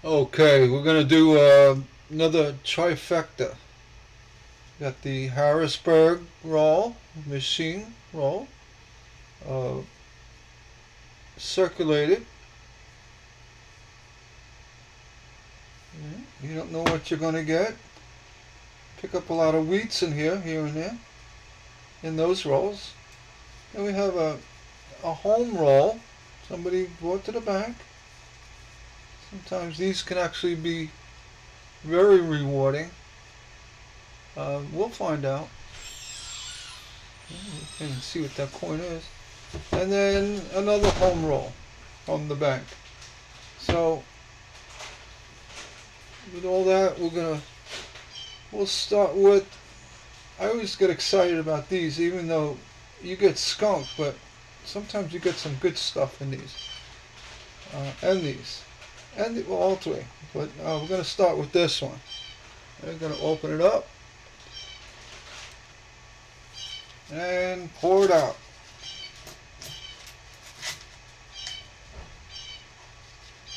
Okay, we're gonna do another trifecta. Got the Harrisburg roll, machine roll, uh, circulated. You don't know what you're gonna get. Pick up a lot of wheats in here and there, in those rolls. Then we have a home roll. Somebody brought to the bank. Sometimes these can actually be very rewarding. We'll find out. You can see what that coin is. And then another home roll from the bank. So with all that, we'll start with. I always get excited about these, even though you get skunked, but sometimes you get some good stuff in these, and these, and well, all three. But we're gonna start with this one. I'm gonna open it up and pour it out.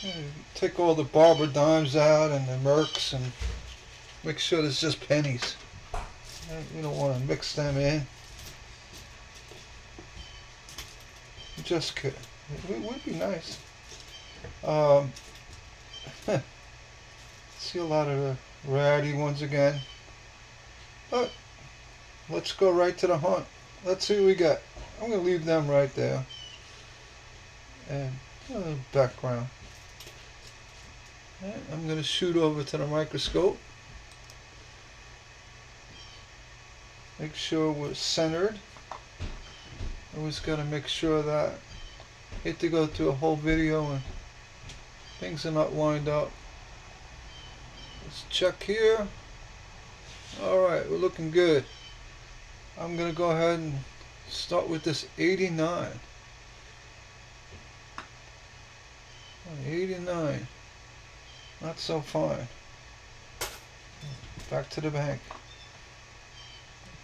And take all the Barber dimes out and the Mercs and make sure there's just pennies. You don't want to mix them in. Just kidding. It would be nice. Um, see a lot of the rarity ones again. But let's go right to the hunt. Let's see what we got. I'm going to leave them right there. And background. And I'm going to shoot over to the microscope. Make sure we're centered. Always got to make sure that I hate to go through a whole video and things are not lined up. Let's check here. Alright, we're looking good. I'm going to go ahead and start with this 89. 89. Not so fine. Back to the bank.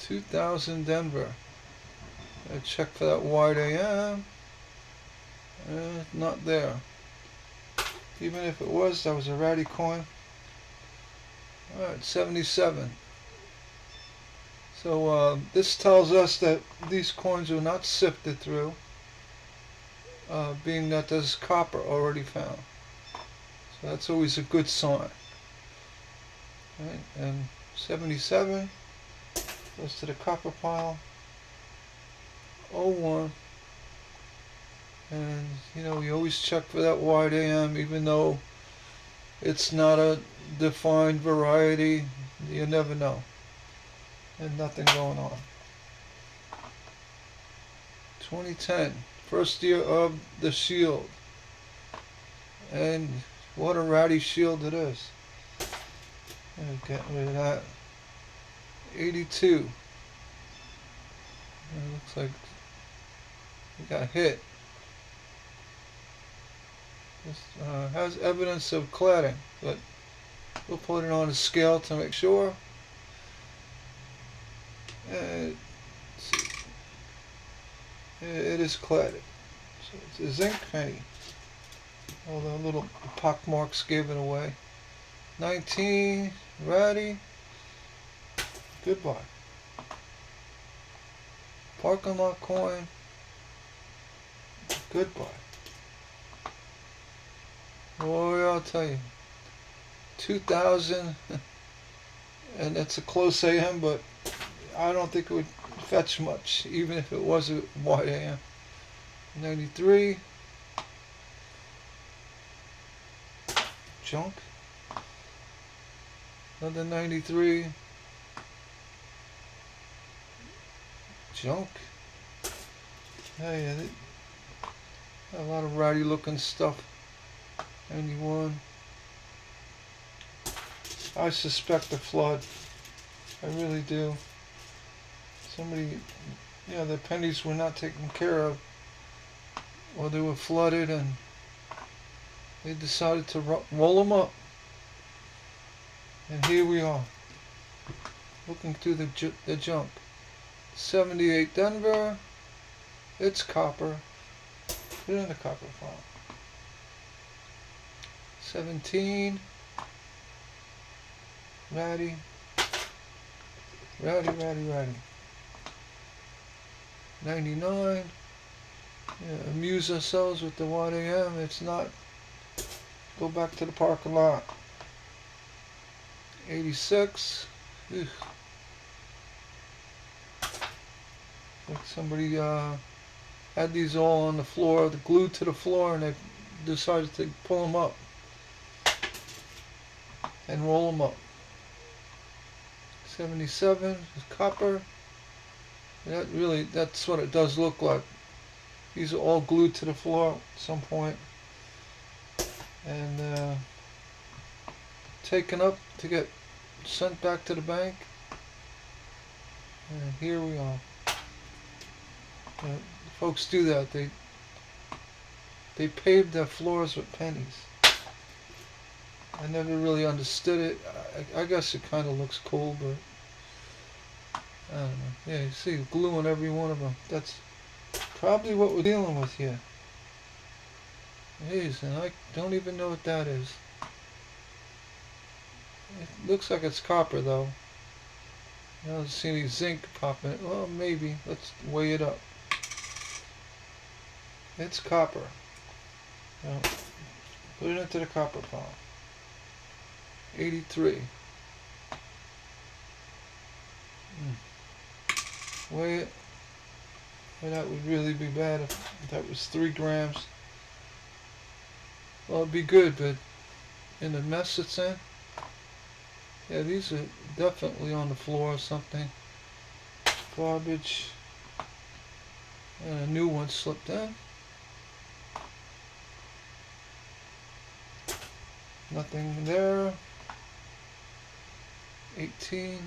2000 Denver. I check for that wide AM. Not there. Even if it was, that was a ratty coin. Alright, 77. So this tells us that these coins were not sifted through, being that there's copper already found. So that's always a good sign. Right, and 77 goes to the copper pile. 01. And we always check for that wide AM, even though it's not a defined variety. You never know. And nothing going on. 2010, first year of the shield. And what a ratty shield it is. Get rid of that. 82. It looks like we got hit. This has evidence of cladding, but we'll put it on a scale to make sure. Let's see. It is cladded. So it's a zinc penny. All the little pock marks gave it away. 19, ratty. Goodbye. Parking lot coin. Goodbye. Boy, I'll tell you. 2000, and it's a close AM, but I don't think it would fetch much, even if it was a wide AM. 93. Junk. Another 93. Junk. Hey, a lot of ratty looking stuff. 91. I suspect a flood. I really do. Somebody, the pennies were not taken care of, or they were flooded and they decided to roll them up. And here we are, looking through the junk. 78 Denver. It's copper. Put it in the copper file. 17. Ratty. 99. Yeah, amuse ourselves with the 1 a.m. It's not. Go back to the parking lot. 86. Ugh. Like somebody had these all on the floor, glued to the floor, and they decided to pull them up and roll them up. 77 is copper. That's what it does look like. These are all glued to the floor at some point and taken up to get sent back to the bank. And here we are. Folks do that. They paved their floors with pennies. I never really understood it. I guess it kind of looks cool, but I don't know. Yeah, you see glue on every one of them. That's probably what we're dealing with here. Jeez, and I don't even know what that is. It looks like it's copper, though. I don't see any zinc popping. Well, maybe. Let's weigh it up. It's copper. Now, put it into the copper pile. 83. Weigh it. Well, that would really be bad if that was 3 grams. Well, it'd be good, but in the mess it's in. Yeah, these are definitely on the floor or something. Garbage. And a new one slipped in. Nothing there. 18.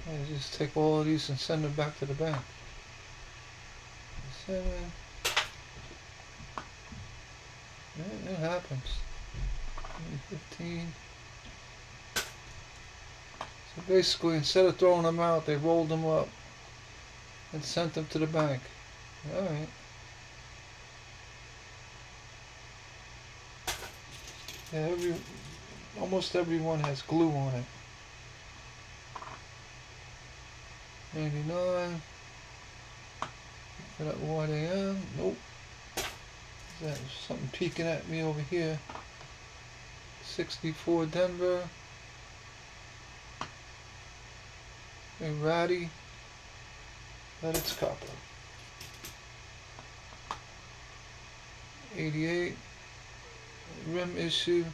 I just take all of these and send them back to the bank. 7. It happens. 15. So basically, instead of throwing them out, they rolled them up and sent them to the bank. Alright. Yeah, almost everyone has glue on it. 99. For that 1 a.m. Nope. There's something peeking at me over here. 64 Denver. A ratty. But it's copper. 88. Rim issue.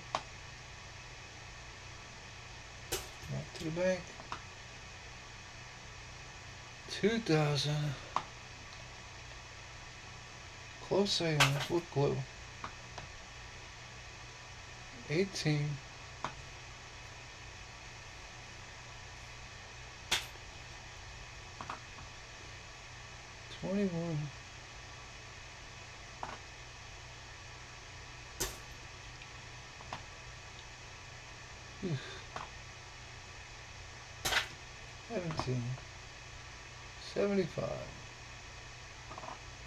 Back to the bank. 2000. Close AM with glue. 18. 21. 17. 75.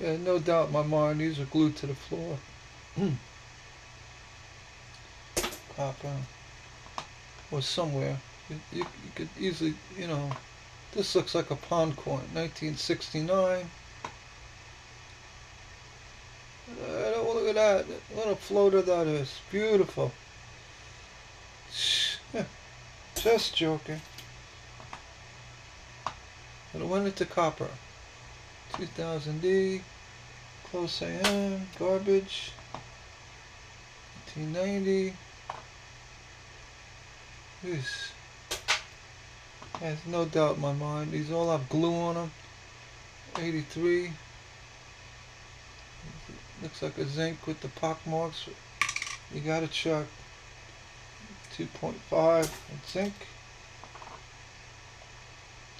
Yeah, no doubt in my mind, these are glued to the floor. Copper. Or somewhere. You could easily, this looks like a pond coin. 1969. Look at that. What a floater that is. Beautiful. Just joking. It went into copper. 2000D. Close AM. Garbage. 1890. This. There's no doubt in my mind. These all have glue on them. 83. Looks like a zinc with the pock marks. You gotta check. 2.5 zinc.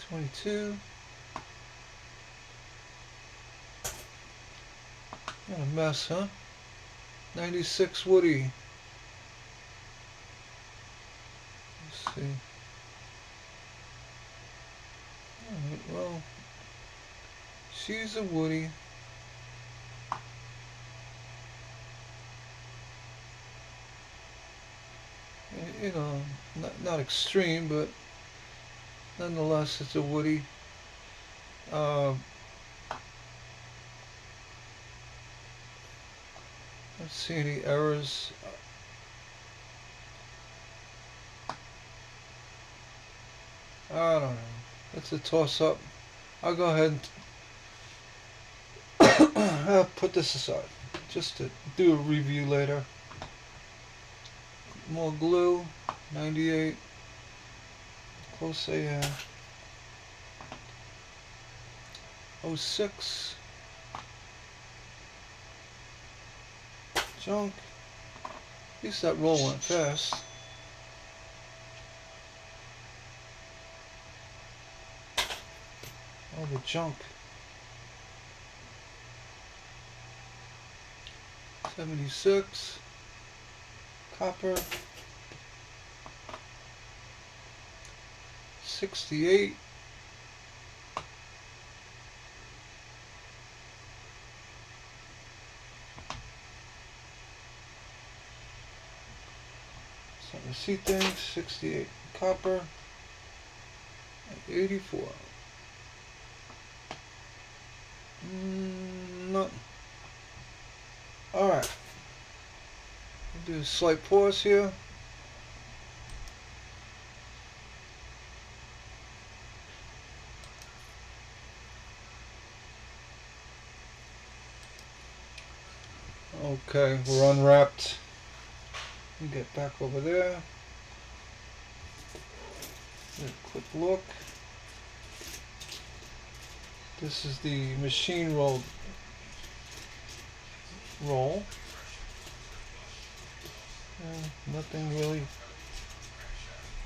22. What a mess, huh? 96 Woody. Let's see. Alright, well, she's a Woody. you know, not extreme, but nonetheless, it's a woody. Uh, don't see any errors. I don't know. It's a toss-up. I'll go ahead and I'll put this aside just to do a review later. More glue, 98, close AM, 06, junk. At least that roll went fast. All the junk. 76, copper, 68, so you see things, 68, copper, 84. Nothing. Alright. Do a slight pause here. Okay, we're unwrapped. Let me get back over there. Get a quick look. This is the machine roll. Nothing really,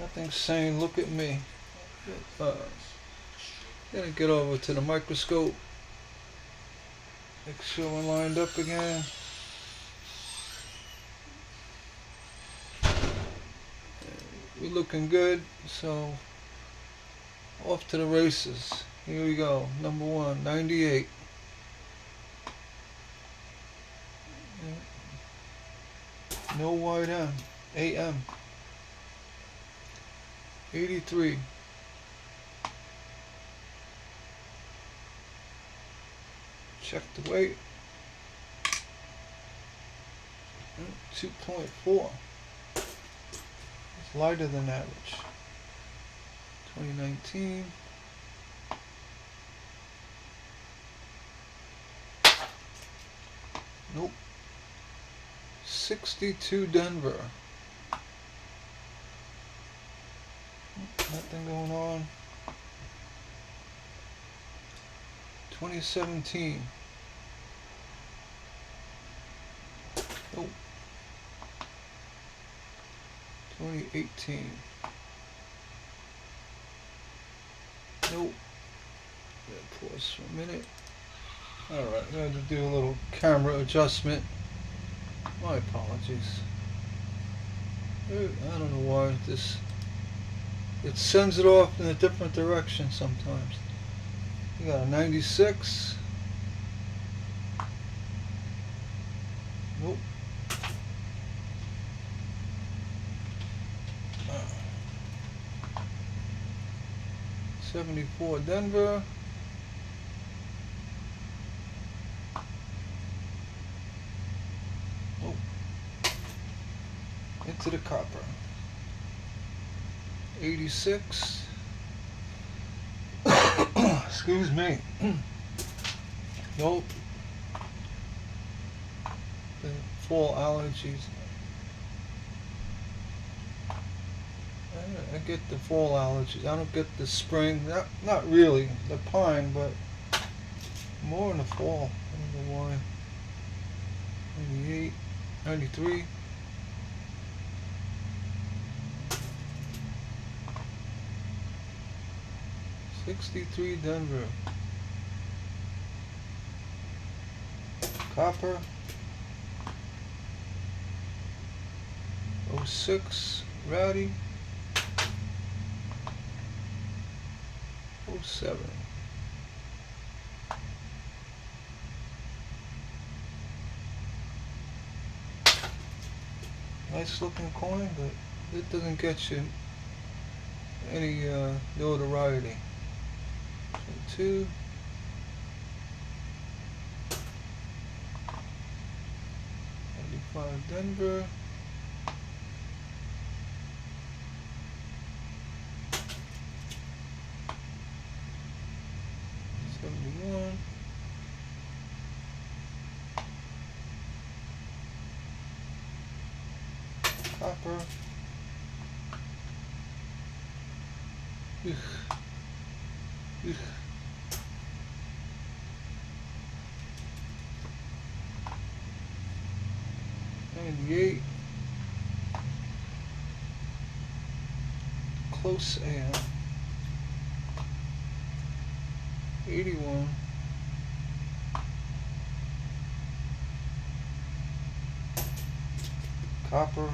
nothing saying look at me. Gonna get over to the microscope. Make sure we're lined up again. We're looking good, so off to the races. Here we go. Number 1, 98. No white M. AM. 83. Check the weight. 2.4. It's lighter than average. 2019. Nope. 62 Denver. Nothing going on. 2017. Nope. 2018. Nope. Pause for a minute. Alright, I'm going to do a little camera adjustment. My apologies. I don't know why it sends it off in a different direction sometimes. You got a 96. Nope. 74 Denver. Nope. Into the copper. 86. Excuse me. Nope. The fall allergies. I get the fall allergies. I don't get the spring. Not really. The pine, but more in the fall. I don't know why. 98, 93. $63 Denver. Copper. 06 Rowdy. 07. Nice looking coin, but it doesn't get you any notoriety. 22. 95 Denver. 71. Copper. Ugh. Ugh. $98. Close AM. 81. Copper.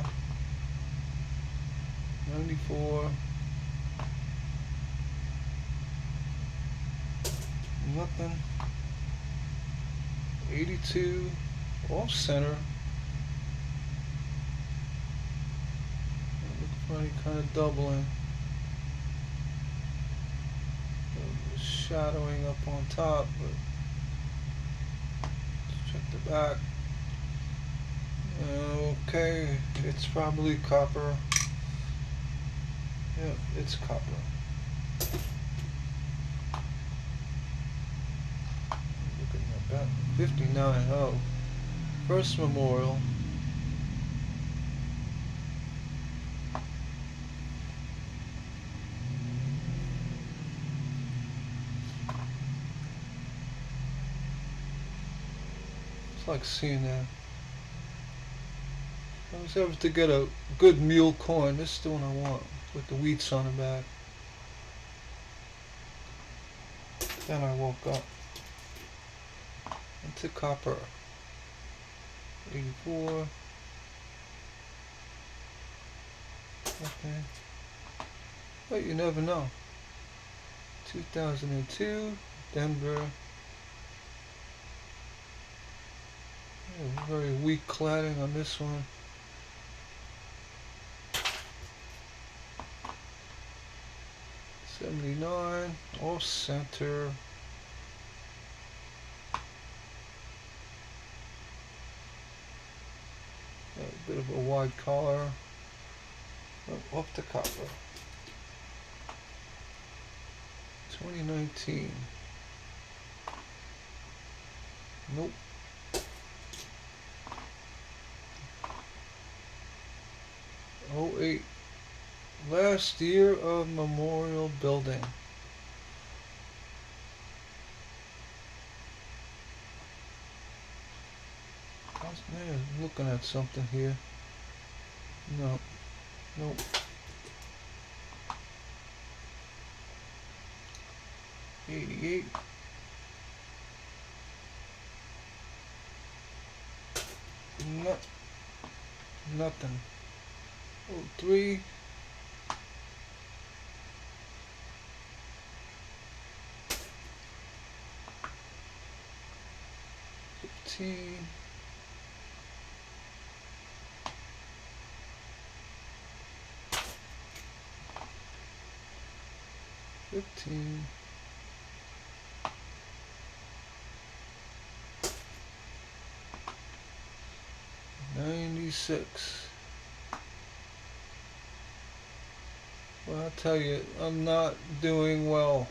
94. Nothing. 82. Off center. Looking for any kind of doubling. Shadowing up on top, but let's check the back. Okay, it's probably copper. Yeah, it's copper. Looking at that. 59. Oh, First Memorial. It's like seeing that. I was able to get a good mule coin. This is the one I want, with the wheats on the back. Then I woke up. Into copper. 84. Okay. But you never know. 2002, Denver. Very weak cladding on this one. '79, off center. A bit of a wide collar. Oh, up the copper. 2019. Nope. '08. Last year of Memorial Building. I was looking at something here. No. Nope. '88. No, nothing. '03. '15. '15. '96. Well, I'll tell you, I'm not doing well.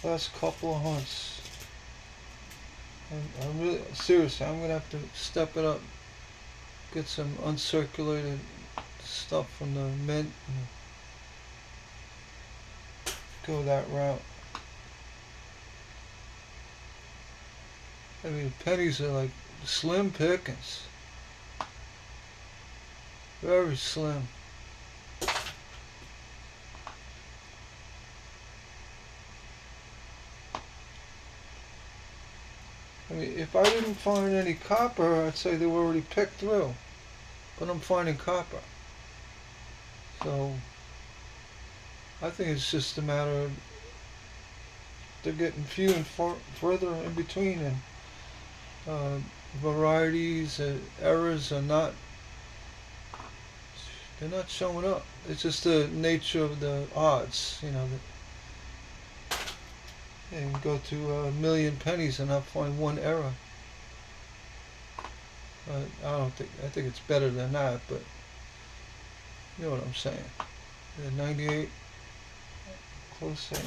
Last couple of hunts. I'm really, seriously, I'm gonna have to step it up. Get some uncirculated stuff from the mint and go that route. I mean, pennies are like slim pickings. Very slim. I mean, if I didn't find any copper, I'd say they were already picked through. But I'm finding copper. So, I think it's just a matter of they're getting few and further in between, and varieties, errors are not They're not showing up. It's just the nature of the odds, you know. You can go to a million pennies and not find one error. I think it's better than that, but you know what I'm saying. 98, close to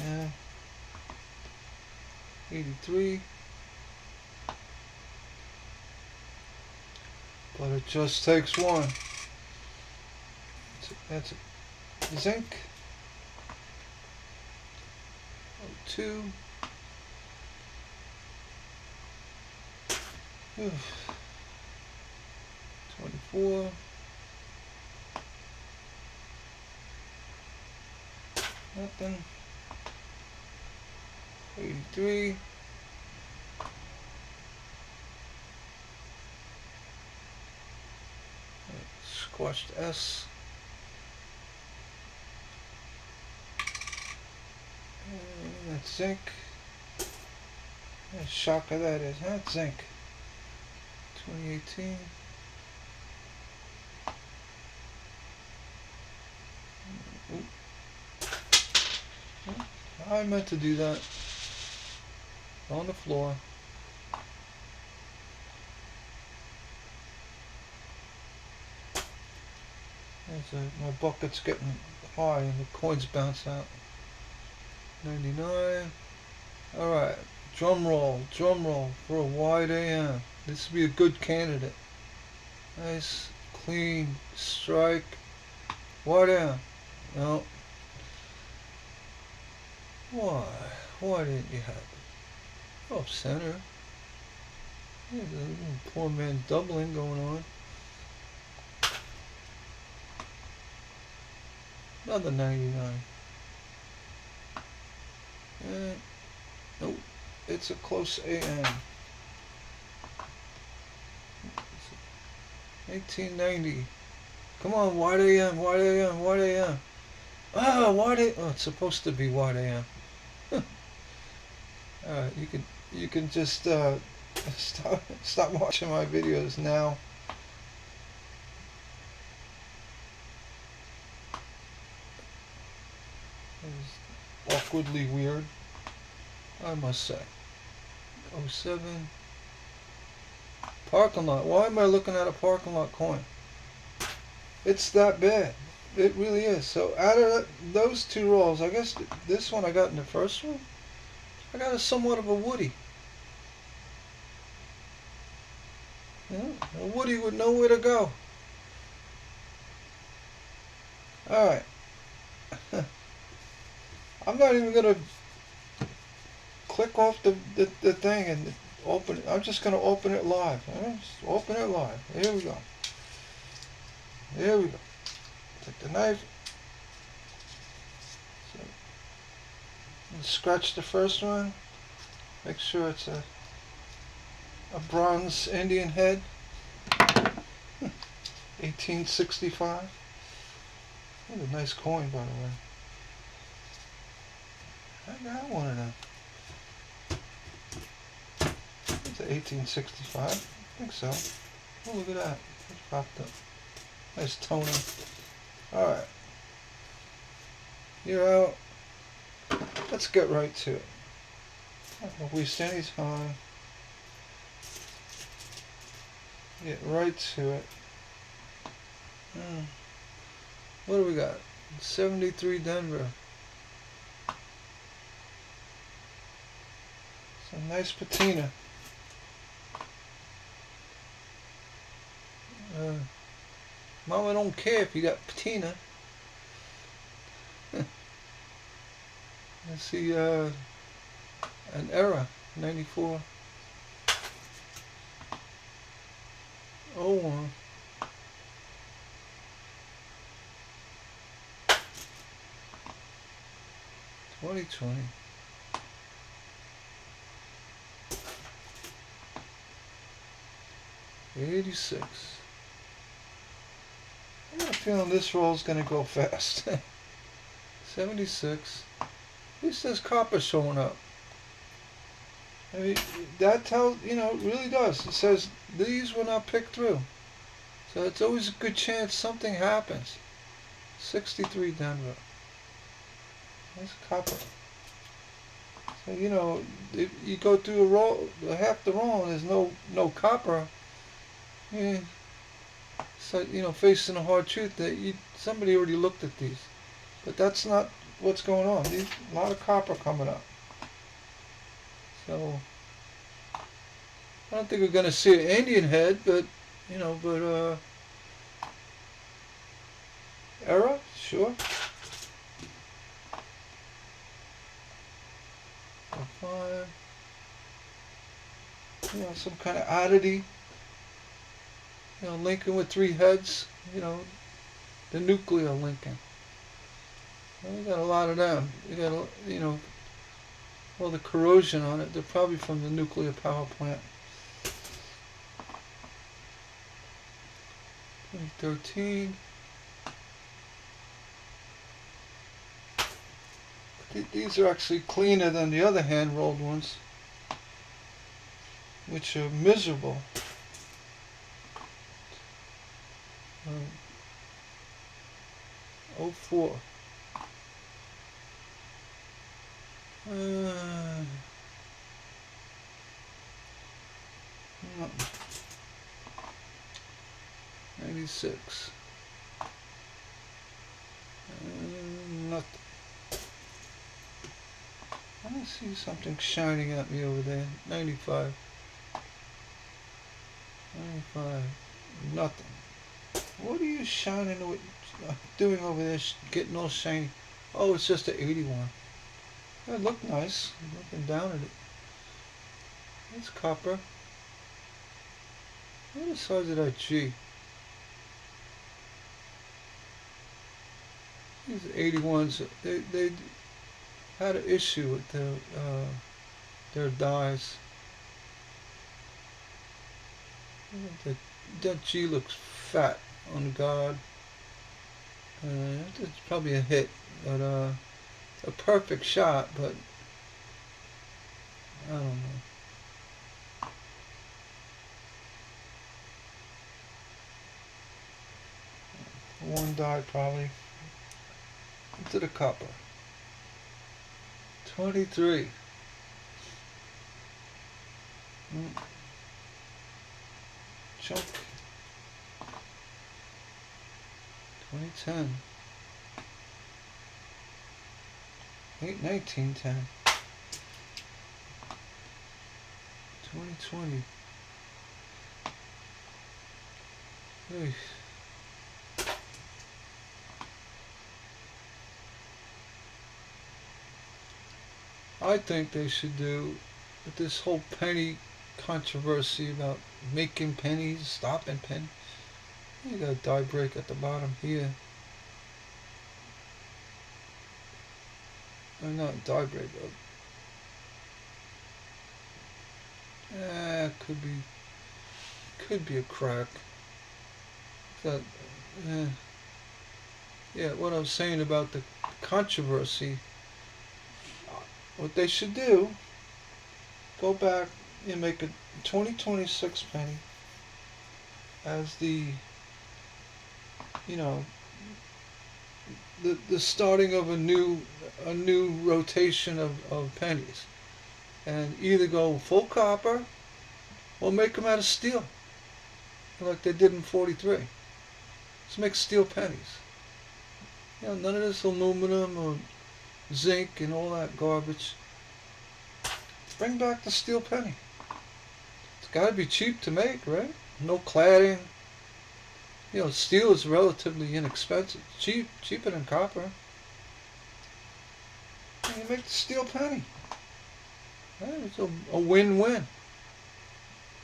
83. But it just takes one. That's a zinc. 02. Oof. 24. Nothing. 83. Squashed S. And that's zinc. What a shocker that is, huh? Zinc. 2018. I meant to do that. On the floor. My bucket's getting high and the coins bounce out. 99. Alright. Drum roll for a wide AM. This would be a good candidate. Nice, clean strike. Wide AM. No. Why? Why didn't you have it? Off center. There's a little poor man doubling going on. Another 99. Nope. It's a close AM. 1890. Come on, wide AM, wide AM, wide AM. Ah, wide AM. Oh, it's supposed to be wide AM. Alright, you can just stop watching my videos now. It was awkwardly weird, I must say. 07. Parking lot. Why am I looking at a parking lot coin? It's that bad. It really is. So out of those two rolls, I guess this one I got in the first one, I got a somewhat of a Woody. Yeah, a Woody with nowhere to go. Alright. I'm not even going to click off the thing and open it. I'm just going to open it live. Right? Just open it live. Here we go. Here we go. Take the knife. So, scratch the first one. Make sure it's a bronze Indian head. 1865. What a nice coin, by the way. I got one of them. It's an 1865. I think so. Oh, look at that. It popped up. Nice toner. Alright. You're out. Let's get right to it. Don't waste any time. Get right to it. What do we got? 73 Denver. Some nice patina. Mama don't care if you got patina. Let's see, an error, 94. 01. $20.20. $86. I got a feeling this roll is going to go fast. 76. At least there's copper showing up. I mean, that tells, you know, it really does. It says these were not picked through. So it's always a good chance something happens. 63 Denver. That's copper. So, you know, if you go through a roll, half the roll, and there's no copper. Yeah. So, you know, facing the hard truth that somebody already looked at these, but that's not what's going on. A lot of copper coming up. So I don't think we're going to see an Indian head, but you know, era, sure. Fine. You know, some kind of oddity. You know, Lincoln with 3 heads. You know, the nuclear Lincoln. Well, we got a lot of them. We got, you know, all the corrosion on it. They're probably from the nuclear power plant. 2013. These are actually cleaner than the other hand-rolled ones, which are miserable. 04. 96. Nothing. I see something shining at me over there. 95. 95. Nothing. What are you doing over there, getting all shiny? Oh, it's just an 81. It looked nice. Looking down at it. It's copper. What the size of that G? These 81s, they had an issue with their dies. That G looks fat on guard. It's probably a hit, but a perfect shot, but I don't know. One die probably into the copper. 23. Chunk. 2010. 1910. 2020. Hey. I think they should do with this whole penny controversy about making pennies, stopping pennies. You got a die break at the bottom here. Or not die break, but could be a crack. That, yeah, what I was saying about the controversy. What they should do, go back and make a 2026 penny as the, you know, the starting of a new rotation of pennies, and either go full copper or make them out of steel, like they did in 43. Let's make steel pennies. You know, none of this aluminum or zinc and all that garbage. Bring back the steel penny. It's got to be cheap to make, right? No cladding. You know, steel is relatively inexpensive, cheaper than copper. And you make the steel penny. Right? It's a win-win.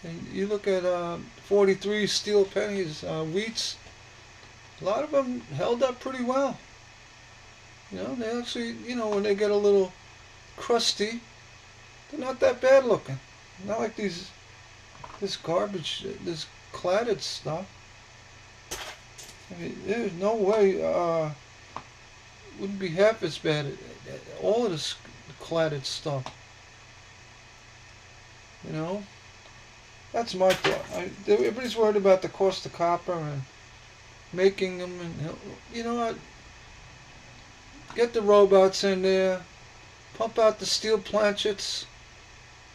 And you look at 43 steel pennies, wheats. A lot of them held up pretty well. You know, they actually, you know, when they get a little crusty, they're not that bad looking. Not like this garbage, this cladded stuff. I mean, there's no way, wouldn't be half as bad. All of this cladded stuff. You know, that's my thought. Everybody's worried about the cost of copper and making them, and you know what? Get the robots in there. Pump out the steel planchets.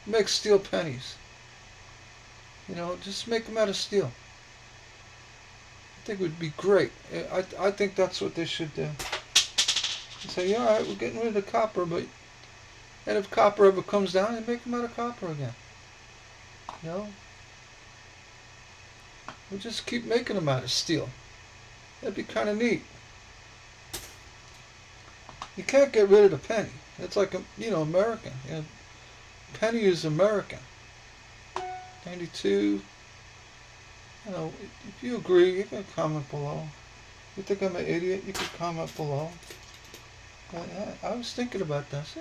Make steel pennies. You know, just make them out of steel. I think it would be great. I think that's what they should do. Say, yeah, all right, we're getting rid of the copper, but and if copper ever comes down, they make them out of copper again. You know, we just keep making them out of steel. That'd be kind of neat. You can't get rid of the penny. It's like a, you know, American. You know, penny is American. 92. You know, if you agree, you can comment below. If you think I'm an idiot, you can comment below. I was thinking about this.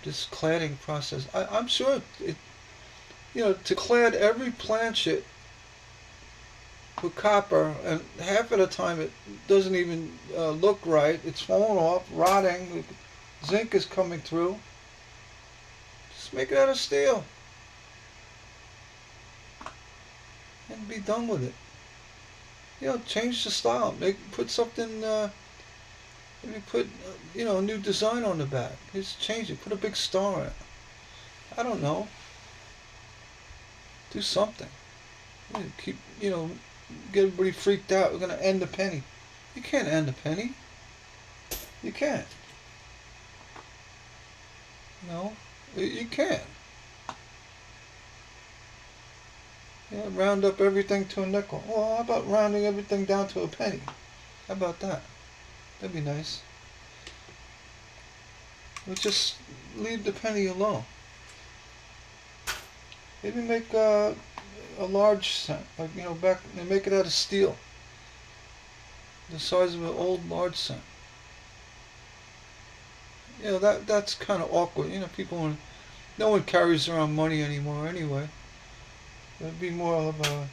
This cladding process. I'm sure it, you know, to clad every planchet with copper, and half of the time it doesn't even look right. It's falling off, rotting. Zinc is coming through. Just make it out of steel and be done with it. You know, change the style. Put something. Maybe put you know, a new design on the back. Just change it. Put a big star on it. I don't know. Do something. Keep, you know, get everybody freaked out. We're gonna end the penny. You can't end the penny. You can't. No, you can't. Yeah, round up everything to a nickel. Well, how about rounding everything down to a penny? How about that? That'd be nice. We'll just leave the penny alone. Maybe make a large cent, like, you know, back, and make it out of steel, the size of an old large cent. You know, that's kind of awkward. You know, people, no one carries around money anymore anyway. It'd be more of a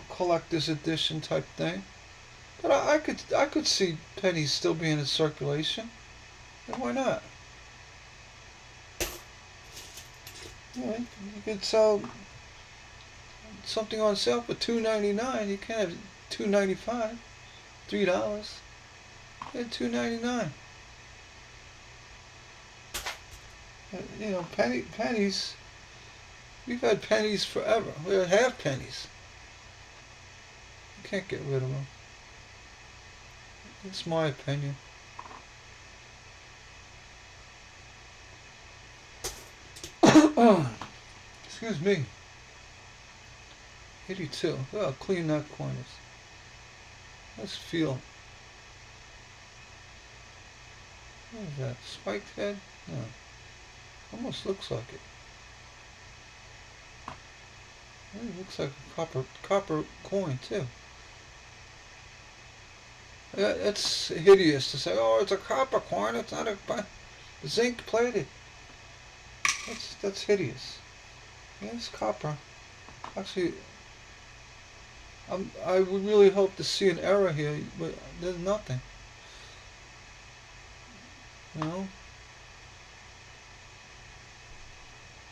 collector's edition type thing. But I could see pennies still being in circulation. And why not? You know, you could sell something on sale for $2.99. You can't have $2.95, $3. And $2.99. You know, pennies. We've had pennies forever. We had half pennies. You can't get rid of them. It's my opinion. Excuse me. 82. Look how clean that coin is. Let's feel. What is that? Spiked head? No. Almost looks like it. It looks like a copper coin too. It's hideous to say, oh, it's a copper coin. It's not a zinc plated. That's hideous. Yeah, it's copper. Actually, I would really hope to see an error here, but there's nothing. You know?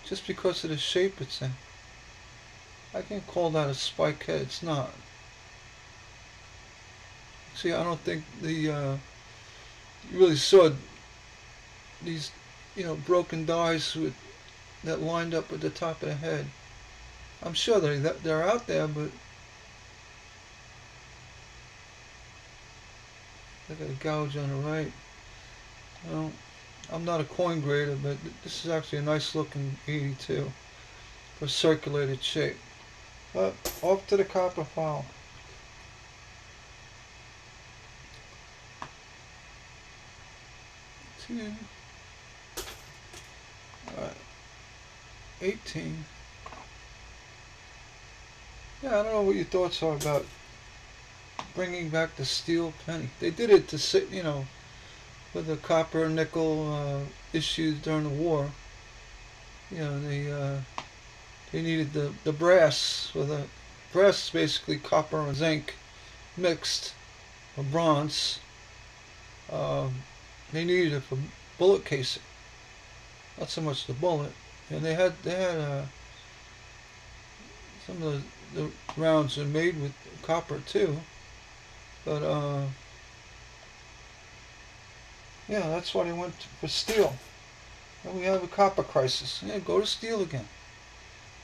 Just because of the shape it's in. I can't call that a spike head. It's not. See, I don't think you really saw these, you know, broken dies that lined up at the top of the head. I'm sure they're out there, but I got a gouge on the right. Well, I'm not a coin grader, but this is actually a nice looking 82 for circulated shape. But off to the copper file. Alright. 18. Yeah, I don't know what your thoughts are about bringing back the steel penny. They did it to sit, you know, with the copper and nickel issues during the war. You know, they needed the brass. So the brass is basically copper and zinc mixed, or bronze. They needed it for bullet casing, not so much the bullet. And they had some of the rounds are made with copper too, but Yeah, that's why they went for steel. And we have a copper crisis. Yeah, go to steel again.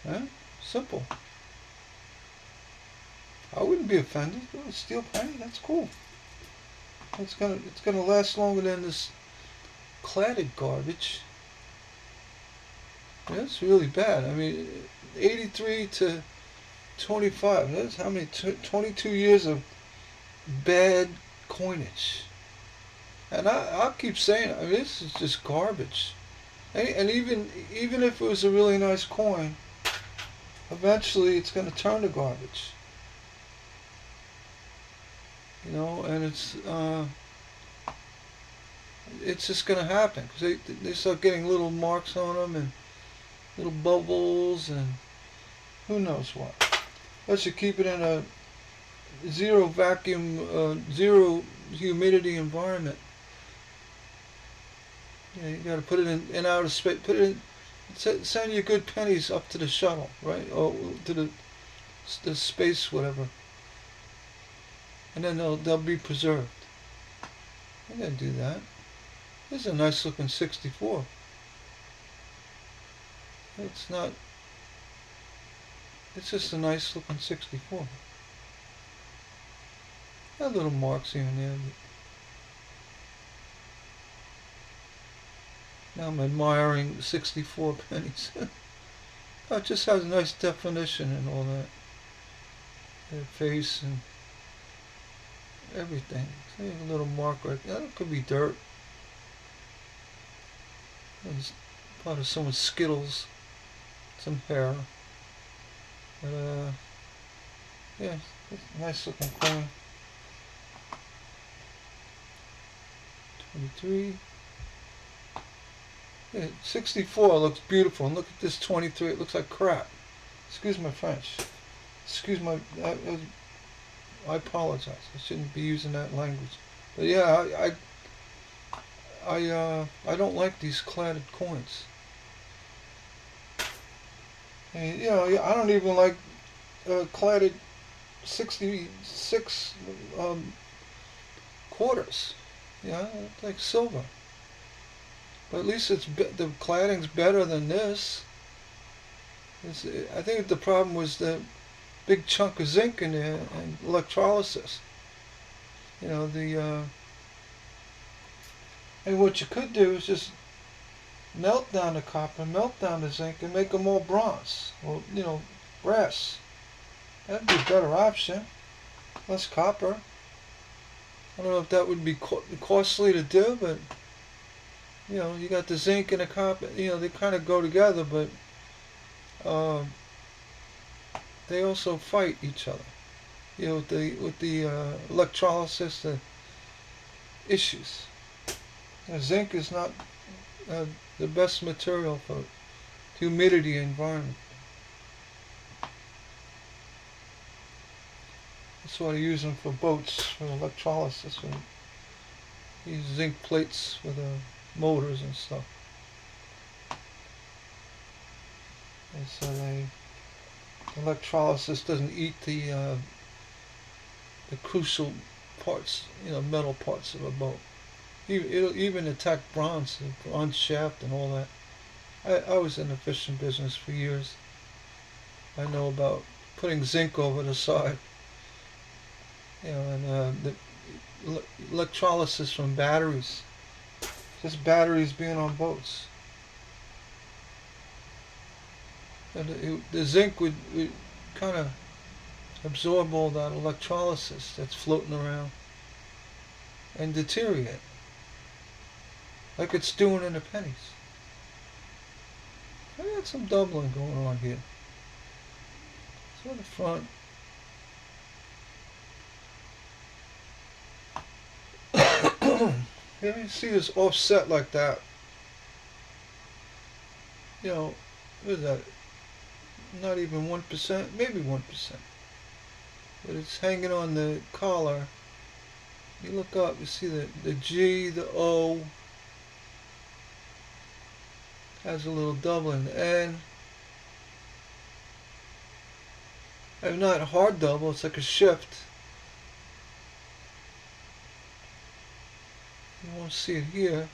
Yeah, simple. I wouldn't be offended. Go to steel penny. That's cool. It's gonna last longer than this cladded garbage. Yeah, it's really bad. I mean, 83 to 25. That's how many? 22 years of bad coinage. And I'll keep saying, I mean, this is just garbage. And even if it was a really nice coin, eventually it's going to turn to garbage. You know, and it's just going to happen because they start getting little marks on them and little bubbles and who knows what. Let's just keep it in a zero vacuum, zero humidity environment. Yeah, you got to put it in outer space. Put it in. Send your good pennies up to the shuttle, right, or to the space, whatever, and then they'll be preserved. You gotta do that. This is a nice looking 64. It's not. It's just a nice looking 64. Got little marks here and there. Now I'm admiring 64 pennies. Oh, it just has nice definition and all that. The face and everything. See a little mark right there. That could be dirt. It's part of someone's Skittles. Some hair. But, yeah, it's a nice looking coin. 23. Yeah, 64 looks beautiful. And look at this 23. It looks like crap. Excuse my French. Excuse my... I apologize. I shouldn't be using that language. But yeah, I don't like these cladded coins. And, you know, I don't even like cladded 66 quarters. Yeah, it's like silver. But at least the cladding's better than this. I think the problem was the big chunk of zinc in there and electrolysis. You know, and what you could do is just melt down the copper, melt down the zinc, and make them all bronze or, you know, brass. That'd be a better option. Less copper. I don't know if that would be costly to do, but you know, you got the zinc and the copper. You know, they kind of go together, but they also fight each other. You know, with the electrolysis, the issues. Zinc is not the best material for humidity environment. That's why I use them for boats, for electrolysis. Use zinc plates for the motors and stuff. And so electrolysis doesn't eat the crucial parts, you know, metal parts of a boat. It'll even attack bronze, the bronze shaft and all that. I was in the fishing business for years. I know about putting zinc over the side. You know, and the electrolysis from batteries. Just batteries being on boats. And the zinc would kind of absorb all that electrolysis that's floating around and deteriorate. Like it's doing in the pennies. I got some doubling going on here. So the front. Yeah, you see this offset like that. You know, what is that? Not even 1%, maybe 1%. But it's hanging on the collar. You look up, you see the G, the O. Has a little doubling. And not hard double, it's like a shift. don't see it here.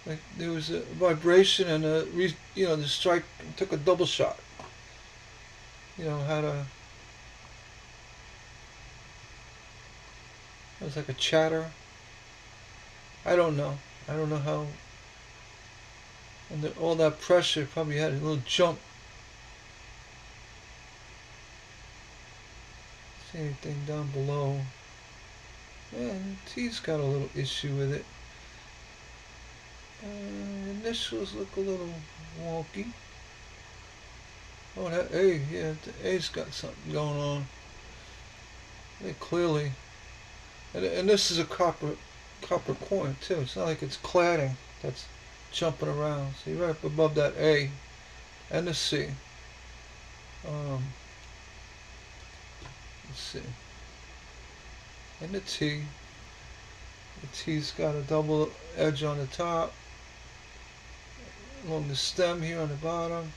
Like there was a vibration and the strike took a double shot. Had a it was like a chatter. I don't know. I don't know how. And all that pressure probably had a little jump. See anything down below? Man, T's got a little issue with it. Initials look a little wonky. Oh, that A, yeah, the A's got something going on. They clearly, and this is a copper coin too. It's not like it's cladding that's jumping around. See right up above that A and the C. Let's see. And the T. The T's got a double edge on the top, along the stem here on the bottom.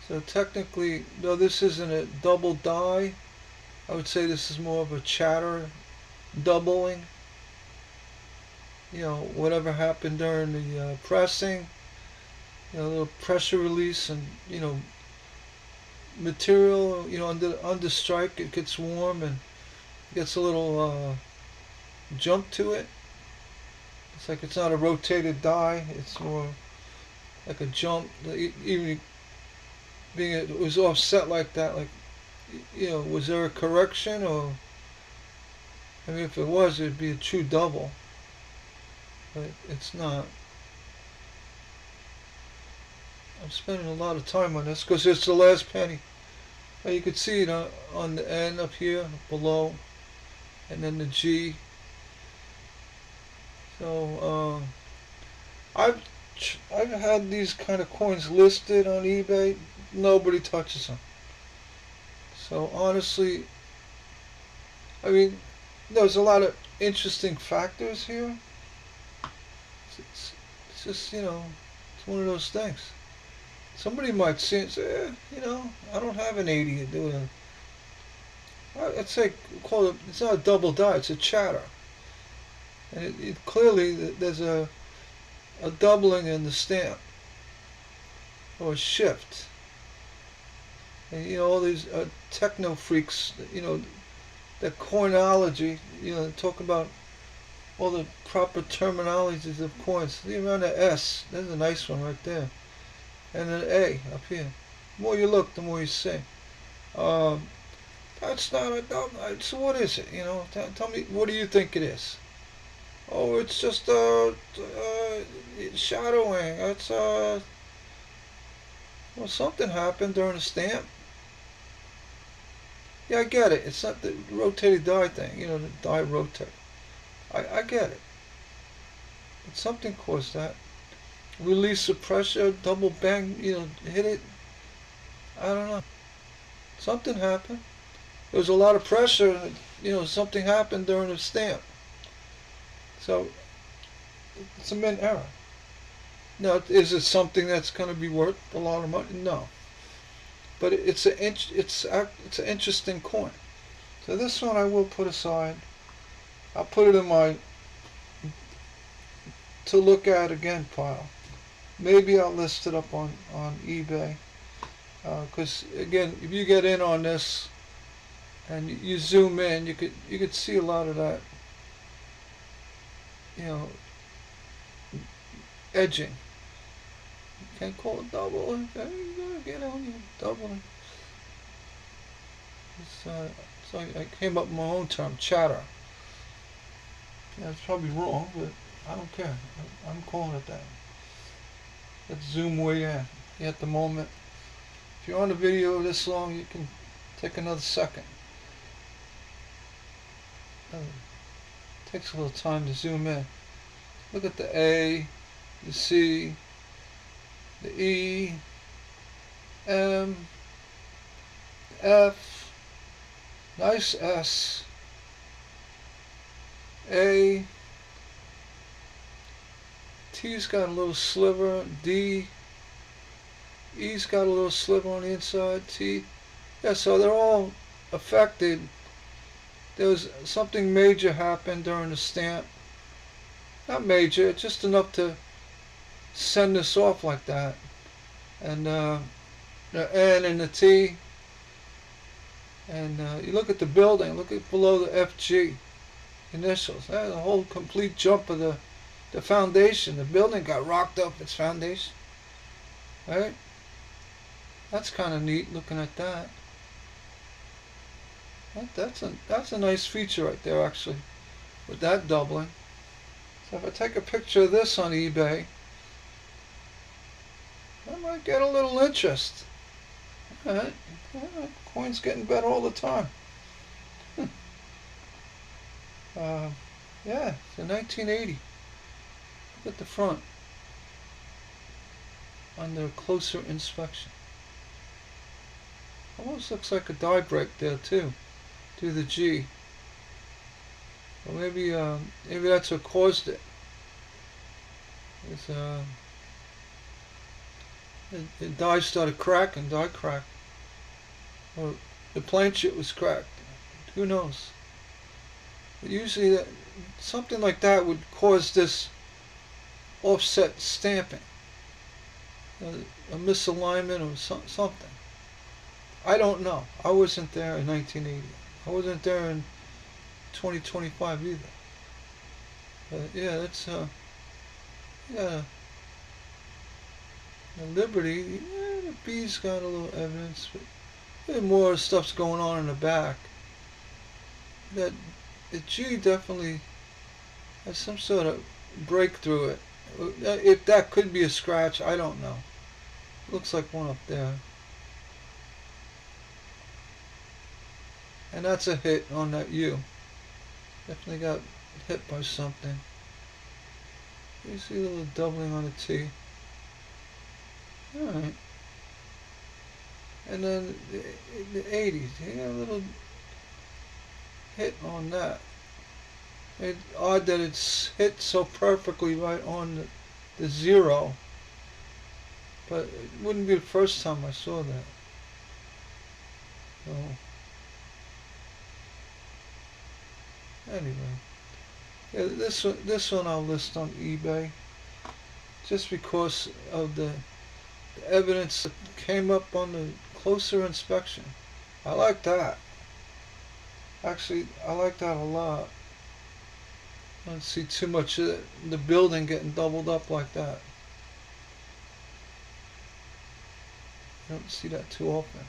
So technically, though this isn't a double die, I would say this is more of a chatter doubling. Whatever happened during the pressing, a little pressure release and, material, under strike, it gets warm and gets a little jump to it. It's like it's not a rotated die, it's more like a jump. Even being it was offset like that, like, was there a correction? Or, I mean, if it was, it'd be a true double, but it's not. I'm spending a lot of time on this because it's the last penny. You could see it on the end up here below, and then the G. So I've had these kind of coins listed on eBay. Nobody touches them. So honestly, I mean, there's a lot of interesting factors here. It's just, it's one of those things. Somebody might see it and say, I don't have an 80 to do it. I'd say, call it, it's not a double die, it's a chatter. And it clearly, there's a doubling in the stamp, or a shift. And, all these techno freaks, the coinology, talk about all the proper terminologies of coins. See around the S, there's a nice one right there. And an A up here. The more you look, the more you see. That's not a double. So what is it? Tell me, what do you think it is? Oh, it's just shadowing. It's well, something happened during the stamp. Yeah, I get it. It's not the rotated die thing. The die rotate. I get it. But something caused that. Release of pressure, double bang, hit it. I don't know. Something happened. There was a lot of pressure, something happened during the stamp. So, it's a mint error. Now, is it something that's going to be worth a lot of money? No. But it's an interesting coin. So this one I will put aside. I'll put it in my to look at again pile. Maybe I'll list it up on eBay. Because again, if you get in on this and you zoom in, you could see a lot of that, edging. You can't call it double. You gotta get on you doubling. So I came up with my own term, chatter. Yeah, it's probably wrong, but I don't care. I'm calling it that. Let's zoom way in. At the moment, if you're on a video this long, you can take another second. Takes a little time to zoom in. Look at the A, the C, the E, M, F, nice S, A, T's got a little sliver, D, E's got a little sliver on the inside, T. Yeah, so they're all affected there was something major happened during the stamp. Not major, just enough to send this off like that. And the N and the T. And you look at the building, look at below the FG initials. That's a whole complete jump of the foundation. The building got rocked up its foundation. Right? That's kind of neat looking at that. That's a nice feature right there, actually, with that doubling. So if I take a picture of this on eBay, I might get a little interest. Alright, coin's getting better all the time. Yeah, it's a 1980. Look at the front under closer inspection. Almost looks like a die break there too, through the G. Or maybe that's what caused it. The die started cracking, die cracked. Or the planchet was cracked. Who knows? But usually something like that would cause this offset stamping. A misalignment or something. I don't know. I wasn't there in 1980. I wasn't there in 2025 either. But yeah, that's yeah. The Liberty, yeah, the B's got a little evidence, but more stuff's going on in the back. That the G definitely has some sort of breakthrough it. If that could be a scratch, I don't know. Looks like one up there. And that's a hit on that U. Definitely got hit by something. You see a little doubling on the T. Alright. And then the 80s, you got a little hit on that. It's odd that it's hit so perfectly right on the 0. But it wouldn't be the first time I saw that. So, anyway. Yeah, this one I'll list on eBay. Just because of the evidence that came up on the closer inspection. I like that. Actually, I like that a lot. I don't see too much of the building getting doubled up like that. I don't see that too often.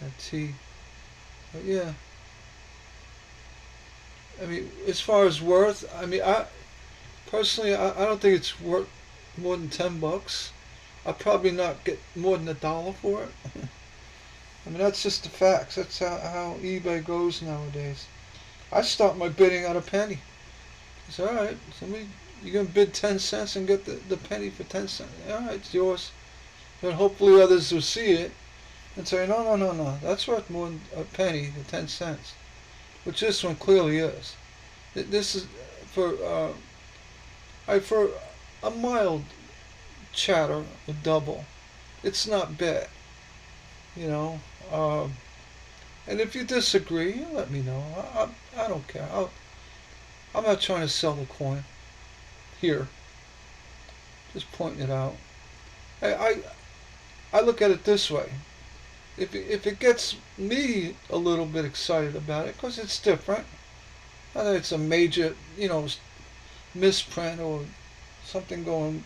That T. But yeah. I mean, as far as worth, I mean, I don't think it's worth more than $10. I'll probably not get more than $1 for it. I mean, that's just the facts. That's how eBay goes nowadays. I start my bidding at a penny. It's alright, you're going to bid 10 cents and get the penny for 10 cents. Alright, it's yours. But hopefully others will see it and say, no, that's worth more than a penny, the 10 cents. Which this one clearly is. This is for a mild chatter, a double. It's not bad, you know. And if you disagree, you let me know. I don't care. I'm not trying to sell the coin here. Just pointing it out. I look at it this way. If it gets me a little bit excited about it, because it's different, whether it's a major, misprint or something there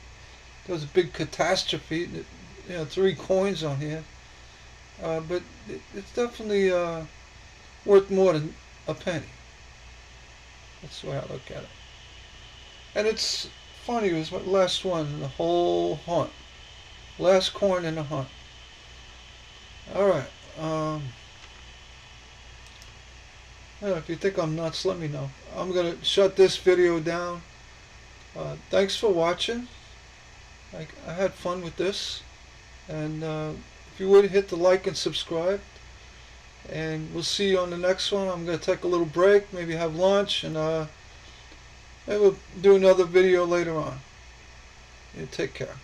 was a big catastrophe, 3 coins on here, but it's definitely worth more than a penny. That's the way I look at it. And it's funny, it was my last one in the whole hunt. Last coin in the hunt. Alright, if you think I'm nuts, let me know. I'm going to shut this video down. Thanks for watching. I had fun with this. And if you would, hit the like and subscribe. And we'll see you on the next one. I'm going to take a little break, maybe have lunch, and maybe we'll do another video later on. You take care.